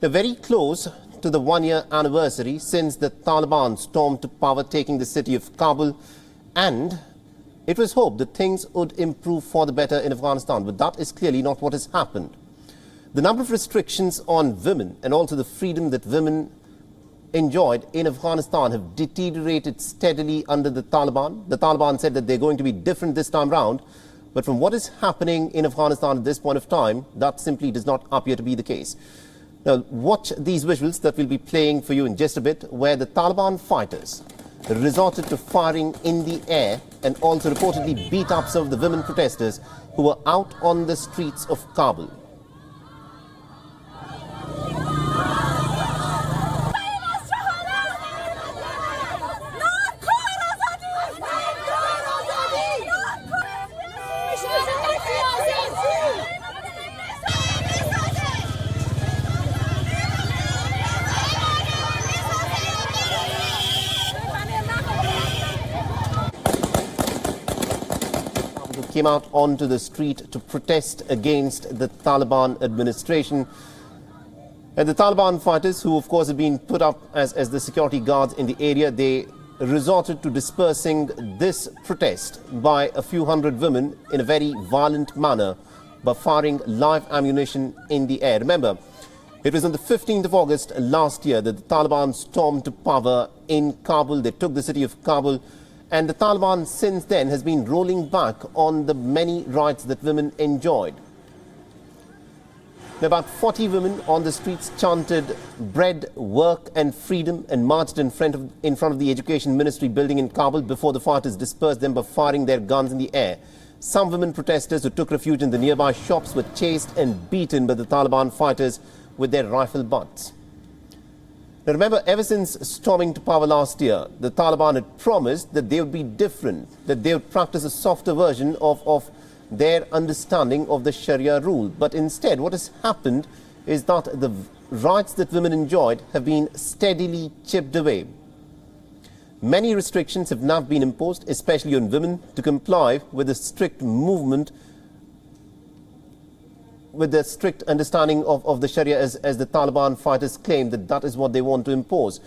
They're very close to the one-year anniversary since the Taliban stormed to power, taking the city of Kabul, and it was hoped that things would improve for the better in Afghanistan, but that is clearly not what has happened. The number of restrictions on women and also the freedom that women enjoyed in Afghanistan have deteriorated steadily under the Taliban. The Taliban said that they're going to be different this time round, but from what is happening in Afghanistan at this point of time, that simply does not appear to be the case. Now, watch these visuals that we'll be playing for you in just a bit, where the Taliban fighters resorted to firing in the air and also reportedly beat up some of the women protesters who were out on the streets of Kabul. Came out onto the street to protest against the Taliban administration. And the Taliban fighters, who of course have been put up as the security guards in the area, they resorted to dispersing this protest by a few hundred women in a very violent manner by firing live ammunition in the air. Remember, it was on the 15th of August last year that the Taliban stormed to power in Kabul. They took the city of Kabul. And the Taliban since then has been rolling back on the many rights that women enjoyed. About 40 women on the streets chanted bread, work and freedom and marched in front of the Education Ministry building in Kabul before the fighters dispersed them by firing their guns in the air. Some women protesters who took refuge in the nearby shops were chased and beaten by the Taliban fighters with their rifle butts. Now remember, ever since storming to power last year, the Taliban had promised that they would be different, that they would practice a softer version of their understanding of the Sharia rule. But instead, what has happened is that the rights that women enjoyed have been steadily chipped away. Many restrictions have now been imposed, especially on women, to comply with the strict movement, with the strict understanding of the Sharia, as the Taliban fighters claim that is what they want to impose.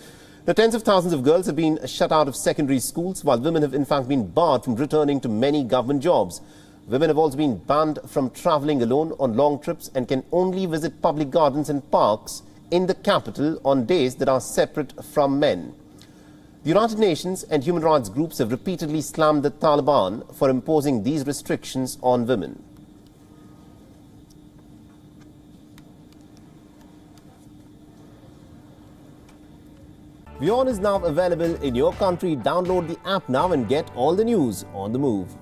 Now, tens of thousands of girls have been shut out of secondary schools, while women have in fact been barred from returning to many government jobs. Women have also been banned from travelling alone on long trips and can only visit public gardens and parks in the capital on days that are separate from men. The United Nations and human rights groups have repeatedly slammed the Taliban for imposing these restrictions on women. WION is now available in your country. Download the app now and get all the news on the move.